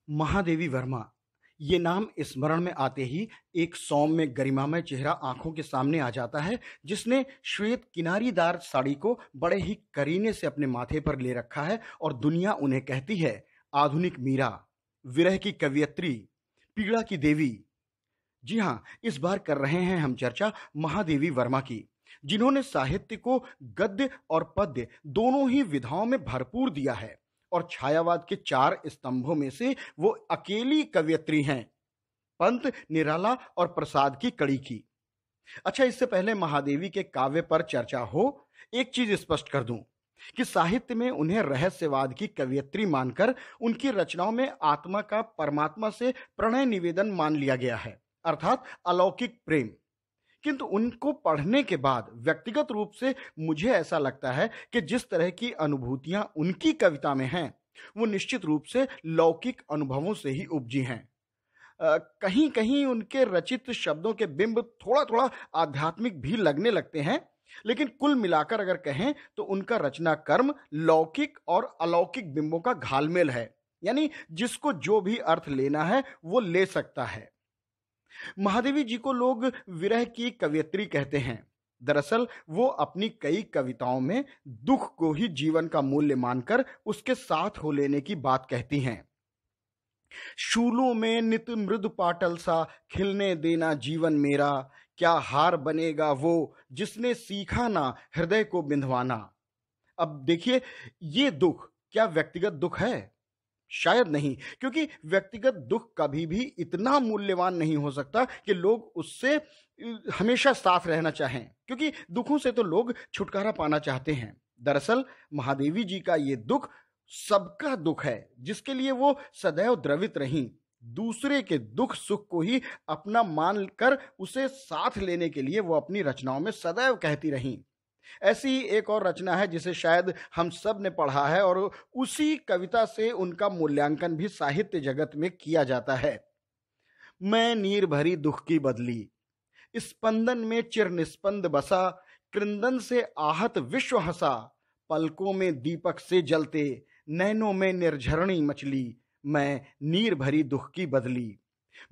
महादेवी वर्मा, ये नाम स्मरण में आते ही एक सौम्य गरिमामय चेहरा आंखों के सामने आ जाता है, जिसने श्वेत किनारीदार साड़ी को बड़े ही करीने से अपने माथे पर ले रखा है और दुनिया उन्हें कहती है आधुनिक मीरा, विरह की कवियत्री, पीड़ा की देवी। जी हाँ, इस बार कर रहे हैं हम चर्चा महादेवी वर्मा की, जिन्होंने साहित्य को गद्य और पद्य दोनों ही विधाओं में भरपूर दिया है और छायावाद के चार स्तंभों में से वो अकेली कवयित्री हैं, पंत, निराला और प्रसाद की कड़ी की। अच्छा, इससे पहले महादेवी के काव्य पर चर्चा हो, एक चीज स्पष्ट कर दूं कि साहित्य में उन्हें रहस्यवाद की कवयित्री मानकर उनकी रचनाओं में आत्मा का परमात्मा से प्रणय निवेदन मान लिया गया है, अर्थात अलौकिक प्रेम। किंतु उनको पढ़ने के बाद व्यक्तिगत रूप से मुझे ऐसा लगता है कि जिस तरह की अनुभूतियां उनकी कविता में हैं, वो निश्चित रूप से लौकिक अनुभवों से ही उपजी हैं। कहीं कहीं उनके रचित शब्दों के बिंब थोड़ा थोड़ा आध्यात्मिक भी लगने लगते हैं, लेकिन कुल मिलाकर अगर कहें तो उनका रचना कर्म लौकिक और अलौकिक बिंबों का घालमेल है, यानी जिसको जो भी अर्थ लेना है वो ले सकता है। महादेवी जी को लोग विरह की कवयित्री कहते हैं। दरअसल वो अपनी कई कविताओं में दुख को ही जीवन का मूल्य मानकर उसके साथ हो लेने की बात कहती हैं। शूलों में नित मृदु पाटल सा खिलने देना जीवन मेरा, क्या हार बनेगा वो जिसने सीखा ना हृदय को बिंधवाना। अब देखिए, ये दुख क्या व्यक्तिगत दुख है? शायद नहीं, क्योंकि व्यक्तिगत दुख कभी भी इतना मूल्यवान नहीं हो सकता कि लोग उससे हमेशा साथ रहना चाहें, क्योंकि दुखों से तो लोग छुटकारा पाना चाहते हैं। दरअसल महादेवी जी का ये दुख सबका दुख है, जिसके लिए वो सदैव द्रवित रहीं। दूसरे के दुख सुख को ही अपना मानकर उसे साथ लेने के लिए वो अपनी रचनाओं में सदैव कहती रहीं। ऐसी ही एक और रचना है जिसे शायद हम सब ने पढ़ा है और उसी कविता से उनका मूल्यांकन भी साहित्य जगत में किया जाता है। मैं नीर भरी दुख की बदली, स्पंदन में चिर निस्पंद बसा, कृंदन से आहत विश्व हंसा, पलकों में दीपक से जलते, नैनों में निर्झरणी मचली, मैं नीर भरी दुख की बदली।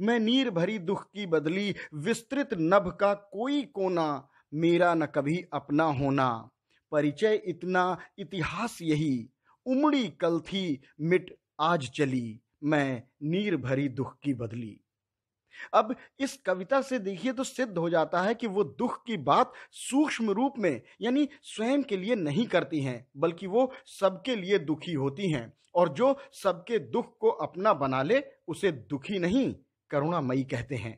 मैं नीर भरी दुख की बदली, विस्तृत नभ का कोई कोना, मेरा न कभी अपना होना, परिचय इतना इतिहास यही, उमड़ी कल थी मिट आज चली, मैं नीर भरी दुख की बदली। अब इस कविता से देखिए तो सिद्ध हो जाता है कि वो दुख की बात सूक्ष्म रूप में, यानी स्वयं के लिए नहीं करती हैं, बल्कि वो सबके लिए दुखी होती हैं, और जो सबके दुख को अपना बना ले उसे दुखी नहीं करुणामयी कहते हैं।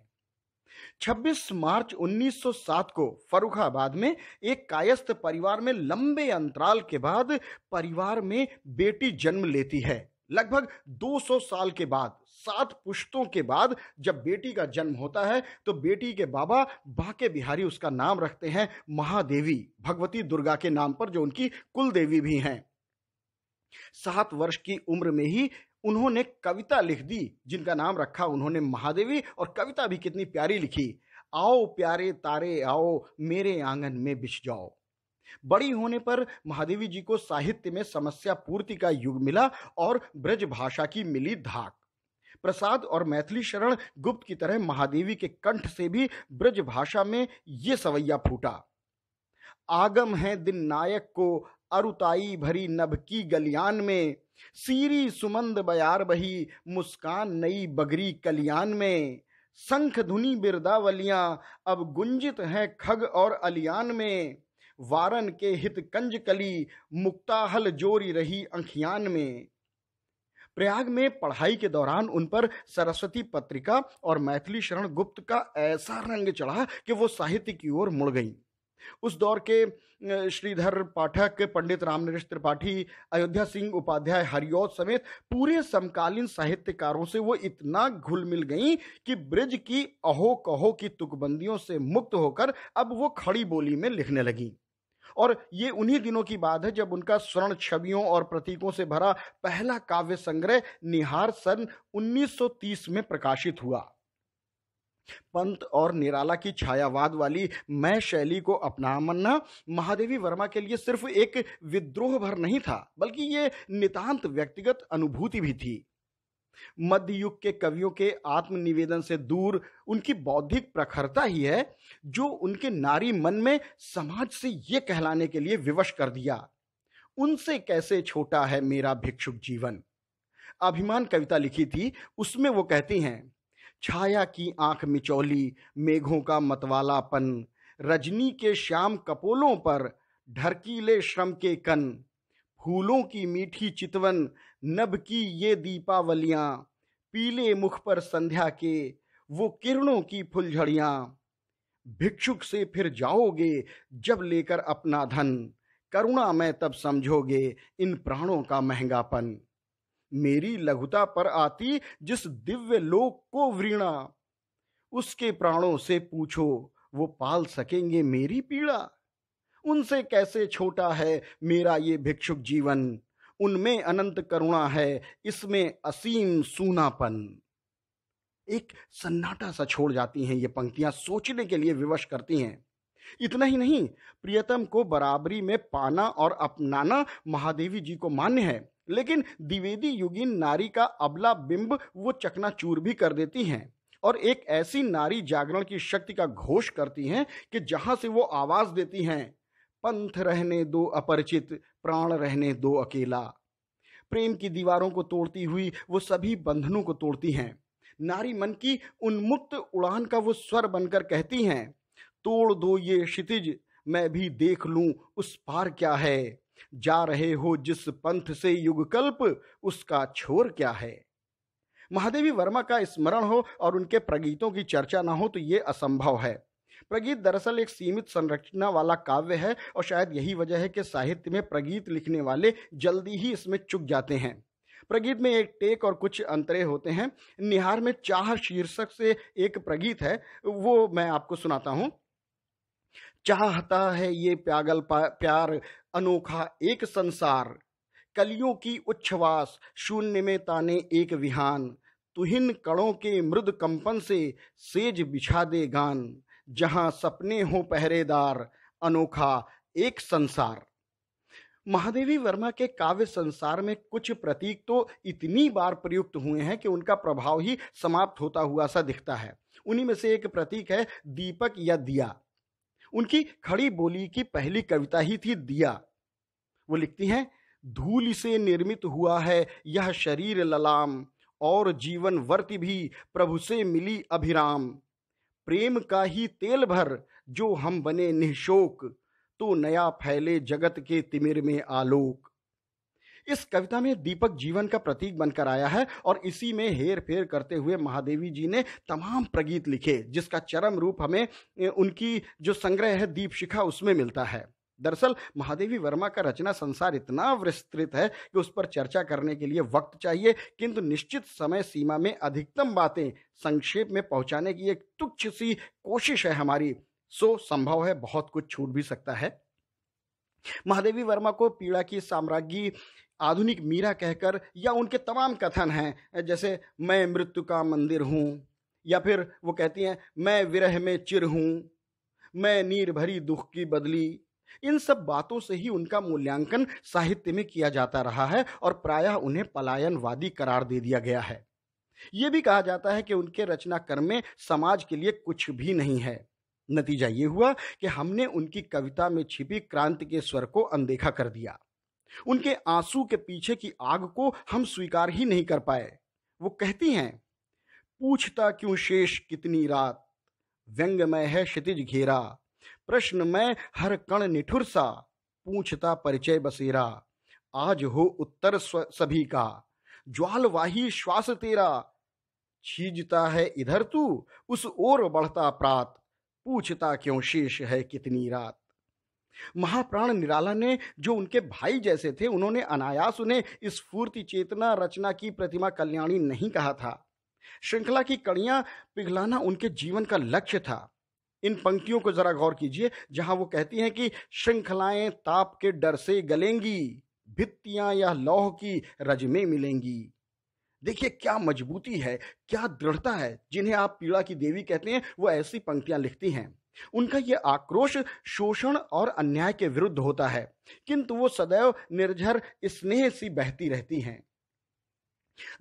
26 मार्च 1907 को फर्रुखाबाद में एक कायस्थ परिवार में लंबे अंतराल के बाद परिवार में बेटी जन्म लेती है। लगभग 200 साल के बाद, 7 पुश्तों के बाद जब बेटी का जन्म होता है तो बेटी के बाबा बांके बिहारी उसका नाम रखते हैं महादेवी, भगवती दुर्गा के नाम पर, जो उनकी कुल देवी भी हैं। 7 वर्ष की उम्र में ही उन्होंने कविता लिख दी, जिनका नाम रखा उन्होंने महादेवी, और कविता भी कितनी प्यारी लिखी। आओ प्यारे तारे आओ, मेरे आंगन में बिछ जाओ। बड़ी होने पर महादेवी जी को साहित्य में समस्या पूर्ति का युग मिला और ब्रज भाषा की मिली धाक। प्रसाद और मैथिली शरण गुप्त की तरह महादेवी के कंठ से भी ब्रज भाषा में ये सवैया फूटा। आगम है दिन नायक को, अरुताई भरी नभ की गलियान में, सीरी सुमंद बयार बही, मुस्कान नई बगरी कलियान में, शंख धुनी बिरदावलियां अब गुंजित हैं खग और अलियान में, वारन के हित कंज कली, मुक्ताहल जोरी रही अंखियान में। प्रयाग में पढ़ाई के दौरान उन पर सरस्वती पत्रिका और मैथिली शरण गुप्त का ऐसा रंग चढ़ा कि वो साहित्य की ओर मुड़ गई। उस दौर के श्रीधर पाठक, पंडित रामनरेश त्रिपाठी, अयोध्या सिंह उपाध्याय, हरिऔध समेत पूरे समकालीन साहित्यकारों से वो इतना घुल मिल गईं कि ब्रज की अहो कहो की तुकबंदियों से मुक्त होकर अब वो खड़ी बोली में लिखने लगी। और ये उन्हीं दिनों की बात है जब उनका स्वर्ण छवियों और प्रतीकों से भरा पहला काव्य संग्रह निहार सन 1930 में प्रकाशित हुआ। पंत और निराला की छायावाद वाली मैं शैली को अपनाना महादेवी वर्मा के लिए सिर्फ एक विद्रोह भर नहीं था, बल्कि ये नितांत व्यक्तिगत अनुभूति भी थी। मध्य युग के कवियों के आत्मनिवेदन से दूर उनकी बौद्धिक प्रखरता ही है जो उनके नारी मन में समाज से ये कहलाने के लिए विवश कर दिया, उनसे कैसे छोटा है मेरा भिक्षुक जीवन। अभिमान कविता लिखी थी, उसमें वो कहती हैं, छाया की आंख मिचौली, मेघों का मतवालापन, रजनी के श्याम कपोलों पर ढरकीले श्रम के कन, फूलों की मीठी चितवन, नभ की ये दीपावलियां, पीले मुख पर संध्या के वो किरणों की फुलझड़ियां। भिक्षुक से फिर जाओगे जब लेकर अपना धन, करुणा में तब समझोगे इन प्राणों का महंगापन। मेरी लघुता पर आती जिस दिव्य लोक को वृणा, उसके प्राणों से पूछो वो पाल सकेंगे मेरी पीड़ा। उनसे कैसे छोटा है मेरा ये भिक्षुक जीवन, उनमें अनंत करुणा है, इसमें असीम सूनापन। एक सन्नाटा सा छोड़ जाती हैं ये पंक्तियां, सोचने के लिए विवश करती हैं। इतना ही नहीं, प्रियतम को बराबरी में पाना और अपनाना महादेवी जी को मान्य है, लेकिन द्विवेदी युगीन नारी का अबला बिंब वो चकनाचूर भी कर देती हैं और एक ऐसी नारी जागरण की शक्ति का घोष करती हैं कि जहां से वो आवाज देती हैं, पंथ रहने दो अपरिचित, प्राण रहने दो अकेला। प्रेम की दीवारों को तोड़ती हुई वो सभी बंधनों को तोड़ती हैं। नारी मन की उन्मुक्त उड़ान का वो स्वर बनकर कहती हैं, तोड़ दो ये क्षितिज, मैं भी देख लूं उस पार क्या है। जा रहे हो जिस पंथ से युगकल्प, उसका छोर क्या है। महादेवी वर्मा का स्मरण हो और उनके प्रगीतों की चर्चा ना हो तो ये असंभव है। प्रगीत दरअसल एक सीमित संरचना वाला काव्य है और शायद यही वजह है कि साहित्य में प्रगीत लिखने वाले जल्दी ही इसमें चुक जाते हैं। प्रगीत में एक टेक और कुछ अंतरे होते हैं। निहार में चाह शीर्षक से एक प्रगीत है, वो मैं आपको सुनाता हूं। चाहता है ये पागल प्यार अनोखा एक संसार, कलियों की उच्छ्वास शून्य में ताने एक विहान, तुहिन कणों के मृद कंपन से सेज बिछा दे गान, जहां सपने हो पहरेदार अनोखा एक संसार। महादेवी वर्मा के काव्य संसार में कुछ प्रतीक तो इतनी बार प्रयुक्त हुए हैं कि उनका प्रभाव ही समाप्त होता हुआ सा दिखता है। उन्हीं में से एक प्रतीक है दीपक या दिया। उनकी खड़ी बोली की पहली कविता ही थी दिया। वो लिखती हैं, धूल से निर्मित हुआ है यह शरीर ललाम, और जीवन वर्ति भी प्रभु से मिली अभिराम। प्रेम का ही तेल भर जो हम बने निःशोक, तो नया फैले जगत के तिमिर में आलोक। इस कविता में दीपक जीवन का प्रतीक बनकर आया है और इसी में हेर फेर करते हुए महादेवी जी ने तमाम प्रगीत लिखे, जिसका चरम रूप हमें उनकी जो संग्रह है दीपशिखा उसमें मिलता है। दरअसल महादेवी वर्मा का रचना संसार इतना विस्तृत है कि उस पर चर्चा करने के लिए वक्त चाहिए, किंतु निश्चित समय सीमा में अधिकतम बातें संक्षेप में पहुंचाने की एक तुच्छ सी कोशिश है हमारी। सो संभव है बहुत कुछ छूट भी सकता है। महादेवी वर्मा को पीड़ा की साम्राज्ञी, आधुनिक मीरा कहकर, या उनके तमाम कथन हैं जैसे मैं मृत्यु का मंदिर हूँ, या फिर वो कहती हैं मैं विरह में चिर हूँ, मैं नीर भरी दुख की बदली। इन सब बातों से ही उनका मूल्यांकन साहित्य में किया जाता रहा है और प्रायः उन्हें पलायनवादी करार दे दिया गया है। ये भी कहा जाता है कि उनके रचना कर्म में समाज के लिए कुछ भी नहीं है। नतीजा ये हुआ कि हमने उनकी कविता में छिपी क्रांति के स्वर को अनदेखा कर दिया। उनके आंसू के पीछे की आग को हम स्वीकार ही नहीं कर पाए। वो कहती हैं, पूछता क्यों शेष कितनी रात, व्यंग्यमय है क्षितिज घेरा, प्रश्न में हर कण निठुर सा, पूछता परिचय बसेरा, आज हो उत्तर सभी का, ज्वालवाही श्वास तेरा, छीजता है इधर तू उस ओर बढ़ता प्रात, पूछता क्यों शेष है कितनी रात। महाप्राण निराला ने जो उनके भाई जैसे थे, उन्होंने अनायास उन्हें स्फूर्ति चेतना रचना की प्रतिमा कल्याणी नहीं कहा था। श्रृंखला की कड़ियां पिघलाना उनके जीवन का लक्ष्य था। इन पंक्तियों को जरा गौर कीजिए, जहां वो कहती हैं कि श्रृंखलाएं ताप के डर से गलेंगी, भित्तियां या लौह की रज में मिलेंगी। देखिए क्या मजबूती है, क्या दृढ़ता है। जिन्हें आप पीड़ा की देवी कहते हैं, वो ऐसी पंक्तियां लिखती हैं। उनका ये आक्रोश शोषण और अन्याय के विरुद्ध होता है, किंतु वो सदैव निर्झर स्नेह सी बहती रहती हैं।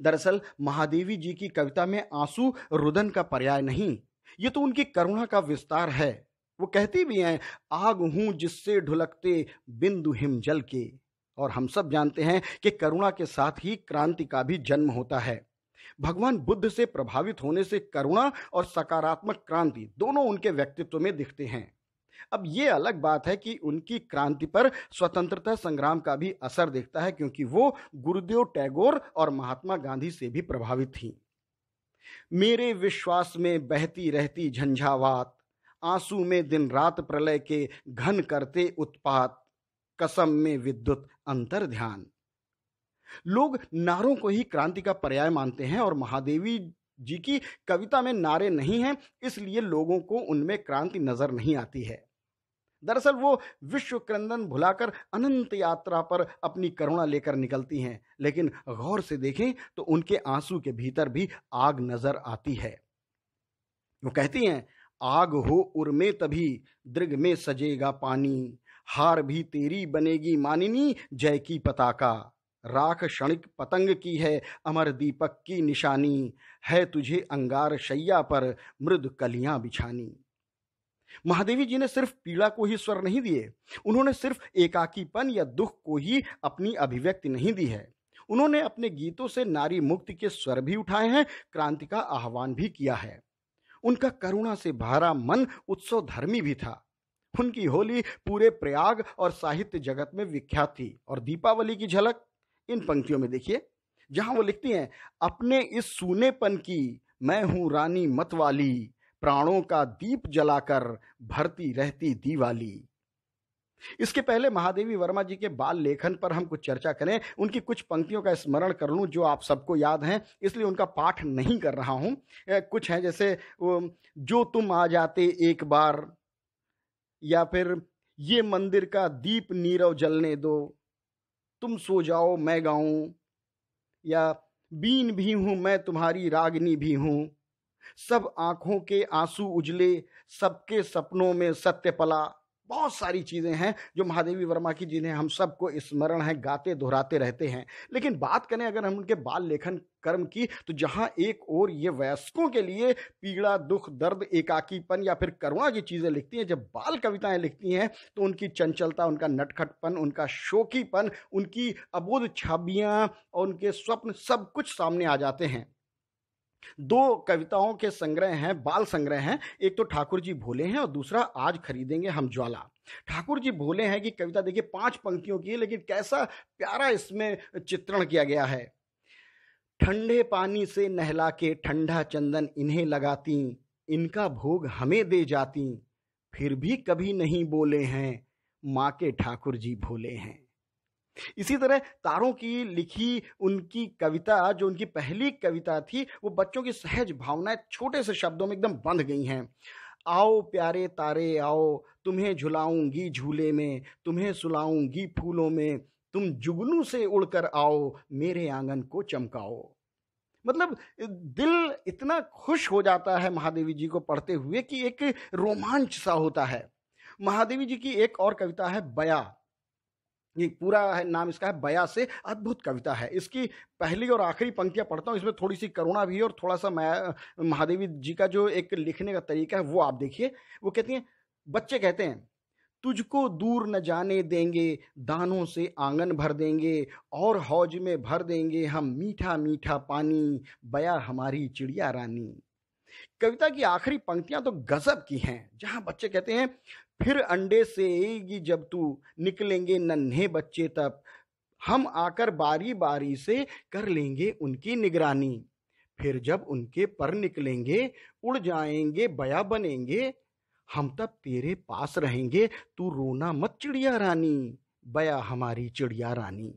दरअसल महादेवी जी की कविता में आंसू रुदन का पर्याय नहीं, ये तो उनकी करुणा का विस्तार है। वो कहती भी हैं, आग हूं जिससे ढुलकते बिंदु हिम जल के। और हम सब जानते हैं कि करुणा के साथ ही क्रांति का भी जन्म होता है। भगवान बुद्ध से प्रभावित होने से करुणा और सकारात्मक क्रांति दोनों उनके व्यक्तित्व में दिखते हैं। अब ये अलग बात है कि उनकी क्रांति पर स्वतंत्रता संग्राम का भी असर दिखता है, क्योंकि वो गुरुदेव टैगोर और महात्मा गांधी से भी प्रभावित थी। मेरे विश्वास में बहती रहती झंझावात, आंसू में दिन रात प्रलय के घन करते उत्पात, कसम में विद्युत अंतर ध्यान। लोग नारों को ही क्रांति का पर्याय मानते हैं और महादेवी जी की कविता में नारे नहीं हैं, इसलिए लोगों को उनमें क्रांति नजर नहीं आती है। दरअसल वो विश्व क्रंदन भुलाकर अनंत यात्रा पर अपनी करुणा लेकर निकलती हैं, लेकिन गौर से देखें तो उनके आंसू के भीतर भी आग नजर आती है। वो कहती हैं, आग हो उर्मे तभी दृग में सजेगा पानी, हार भी तेरी बनेगी मानिनी जय की पताका, राख क्षणिक पतंग की है अमर दीपक की निशानी, है तुझे अंगार शैया पर मृद कलियां बिछानी। महादेवी जी ने सिर्फ पीड़ा को ही स्वर नहीं दिए, उन्होंने सिर्फ एकाकीपन या दुख को ही अपनी अभिव्यक्ति नहीं दी है। उन्होंने अपने गीतों से नारी मुक्ति के स्वर भी उठाए हैं, क्रांति का आह्वान भी किया है। उनका करुणा से भरा मन उत्सव धर्मी भी था। उनकी होली पूरे प्रयाग और साहित्य जगत में विख्यात थी। और दीपावली की झलक इन पंक्तियों में देखिए, जहां वो लिखती हैं, अपने इस सूनेपन की मैं हूं रानी मतवाली, प्राणों का दीप जलाकर भरती रहती दीवाली। इसके पहले महादेवी वर्मा जी के बाल लेखन पर हम कुछ चर्चा करें, उनकी कुछ पंक्तियों का स्मरण कर लूं जो आप सबको याद हैं, इसलिए उनका पाठ नहीं कर रहा हूं। कुछ हैं जैसे जो तुम आ जाते एक बार, या फिर ये मंदिर का दीप नीरव जलने दो, तुम सो जाओ मैं गाऊं, या बीन भी हूं मैं तुम्हारी रागनी भी हूं, सब आंखों के आंसू उजले, सबके सपनों में सत्य पला। बहुत सारी चीजें हैं जो महादेवी वर्मा की, जिन्हें हम सबको स्मरण है, गाते दोहराते रहते हैं। लेकिन बात करें अगर हम उनके बाल लेखन कर्म की, तो जहां एक और ये वयस्कों के लिए पीड़ा, दुख, दर्द, एकाकीपन या फिर करुणा की चीजें लिखती हैं, जब बाल कविताएं लिखती हैं तो उनकी चंचलता, उनका नटखटपन, उनका शौकीपन, उनकी अबोध छवियां और उनके स्वप्न सब कुछ सामने आ जाते हैं। दो कविताओं के संग्रह हैं, बाल संग्रह हैं, एक तो ठाकुर जी भोले हैं और दूसरा आज खरीदेंगे हम ज्वाला। ठाकुर जी भोले हैं कि कविता देखिए 5 पंक्तियों की है, लेकिन कैसा प्यारा इसमें चित्रण किया गया है। ठंडे पानी से नहला के ठंडा चंदन इन्हें लगाती, इनका भोग हमें दे जाती, फिर भी कभी नहीं बोले हैं, माँ के ठाकुर जी भोले हैं। इसी तरह तारों की लिखी उनकी कविता, जो उनकी पहली कविता थी, वो बच्चों की सहज भावनाएं छोटे से शब्दों में एकदम बंध गई हैं। आओ प्यारे तारे आओ, तुम्हें झुलाऊंगी झूले में, तुम्हें सुलाऊंगी फूलों में, तुम जुगनू से उड़कर आओ, मेरे आंगन को चमकाओ। मतलब दिल इतना खुश हो जाता है महादेवी जी को पढ़ते हुए कि एक रोमांच सा होता है। महादेवी जी की एक और कविता है बया, ये पूरा है नाम इसका है बया से, अद्भुत कविता है। इसकी पहली और आखिरी पंक्तियां पढ़ता हूँ, इसमें थोड़ी सी करुणा भी है और थोड़ा सा महादेवी जी का जो एक लिखने का तरीका है वो आप देखिए। वो कहती हैं, बच्चे कहते हैं, तुझको दूर न जाने देंगे, दानों से आंगन भर देंगे, और हौज में भर देंगे हम मीठा मीठा पानी, बया हमारी चिड़िया रानी। कविता की आखिरी पंक्तियां तो गजब की हैं, जहां बच्चे कहते हैं, फिर अंडे से आएगी जब तू, निकलेंगे नन्हे बच्चे तब, हम आकर बारी बारी से कर लेंगे उनकी निगरानी, फिर जब उनके पर निकलेंगे, उड़ जाएंगे बया बनेंगे, हम तब तेरे पास रहेंगे, तू रोना मत चिड़िया रानी, बया हमारी चिड़िया रानी।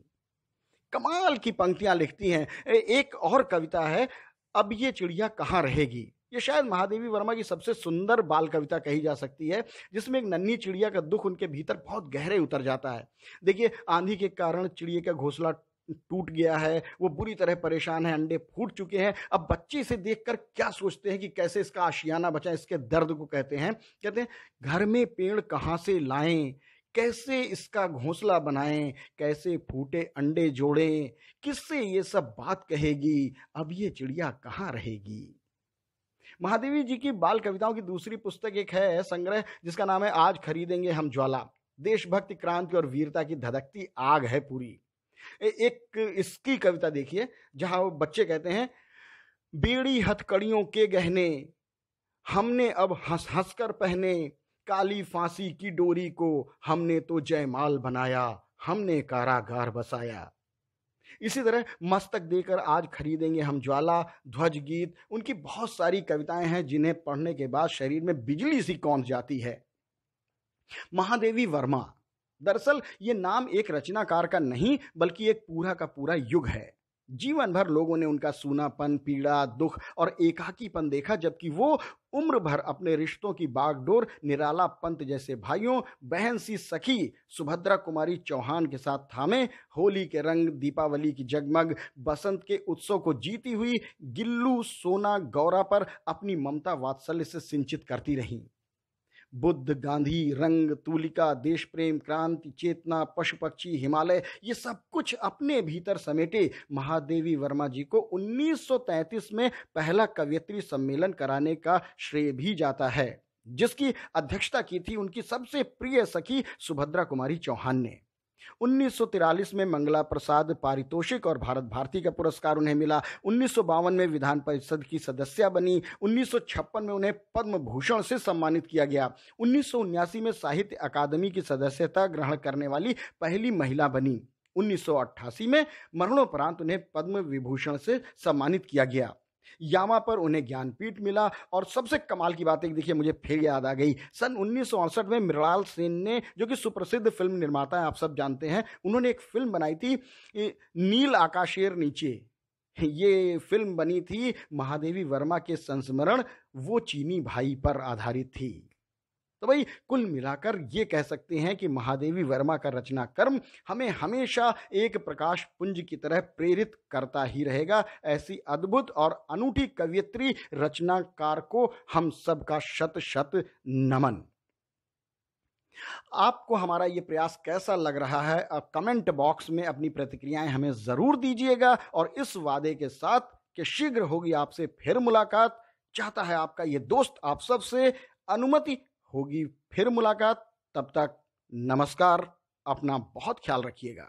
कमाल की पंक्तियां लिखती हैं। एक और कविता है, अब ये चिड़िया कहाँ रहेगी। ये शायद महादेवी वर्मा की सबसे सुंदर बाल कविता कही जा सकती है, जिसमें एक नन्ही चिड़िया का दुख उनके भीतर बहुत गहरे उतर जाता है। देखिए, आंधी के कारण चिड़िया का घोंसला टूट गया है, वो बुरी तरह परेशान है, अंडे फूट चुके हैं। अब बच्चे इसे देखकर क्या सोचते हैं कि कैसे इसका आशियाना बचा, इसके दर्द को कहते हैं घर में पेड़ कहाँ से लाएं, कैसे इसका घोंसला बनाएं, कैसे फूटे अंडे जोड़ें, किससे ये सब बात कहेगी, अब ये चिड़िया कहाँ रहेगी। महादेवी जी की बाल कविताओं की दूसरी पुस्तक एक है संग्रह जिसका नाम है आज खरीदेंगे हम ज्वाला। देशभक्ति, क्रांति और वीरता की धधकती आग है पूरी। एक इसकी कविता देखिए जहां वो बच्चे कहते हैं, बेड़ी हथकड़ियों के गहने हमने अब हंस हंस कर पहने, काली फांसी की डोरी को हमने तो जयमाल बनाया, हमने कारागार बसाया। इसी तरह मस्तक देकर आज खरीदेंगे हम ज्वाला, ध्वज गीत, उनकी बहुत सारी कविताएं हैं जिन्हें पढ़ने के बाद शरीर में बिजली सी कौंध जाती है। महादेवी वर्मा, दरअसल ये नाम एक रचनाकार का नहीं बल्कि एक पूरा का पूरा युग है। जीवन भर लोगों ने उनका सूनापन, पीड़ा, दुख और एकाकीपन देखा, जबकि वो उम्र भर अपने रिश्तों की बागडोर निराला पंत जैसे भाइयों, बहन सी सखी सुभद्रा कुमारी चौहान के साथ थामे, होली के रंग, दीपावली की जगमग, बसंत के उत्सव को जीती हुई गिल्लू, सोना, गौरा पर अपनी ममता वात्सल्य से सिंचित करती रहीं। बुद्ध, गांधी, रंग, तूलिका, देश प्रेम, क्रांति, चेतना, पशु पक्षी, हिमालय, ये सब कुछ अपने भीतर समेटे महादेवी वर्मा जी को 1933 में पहला कवयित्री सम्मेलन कराने का श्रेय भी जाता है, जिसकी अध्यक्षता की थी उनकी सबसे प्रिय सखी सुभद्रा कुमारी चौहान ने। 1943 में मंगला प्रसाद पारितोषिक और भारत भारती का पुरस्कार उन्हें मिला। 1952 में विधान परिषद की सदस्य बनी। 1956 में उन्हें पद्म भूषण से सम्मानित किया गया। 1979 में साहित्य अकादमी की सदस्यता ग्रहण करने वाली पहली महिला बनी। 1988 में मरणोपरांत उन्हें पद्म विभूषण से सम्मानित किया गया। यामा पर उन्हें ज्ञानपीठ मिला। और सबसे कमाल की बात एक देखिए, मुझे फिर याद आ गई, सन 1968 में मृणाल सेन ने, जो कि सुप्रसिद्ध फिल्म निर्माता है, आप सब जानते हैं, उन्होंने एक फिल्म बनाई थी नील आकाशेर नीचे। ये फिल्म बनी थी महादेवी वर्मा के संस्मरण वो चीनी भाई पर आधारित थी। तो भाई कुल मिलाकर ये कह सकते हैं कि महादेवी वर्मा का रचना कर्म हमें हमेशा एक प्रकाश पुंज की तरह प्रेरित करता ही रहेगा। ऐसी अद्भुत और अनूठी कवयित्री रचनाकार को हम सबका शत शत नमन। आपको हमारा ये प्रयास कैसा लग रहा है, कमेंट बॉक्स में अपनी प्रतिक्रियाएं हमें जरूर दीजिएगा। और इस वादे के साथ कि शीघ्र होगी आपसे फिर मुलाकात, चाहता है आपका ये दोस्त आप सबसे, अनुमति होगी फिर मुलाकात। तब तक नमस्कार, अपना बहुत ख्याल रखिएगा।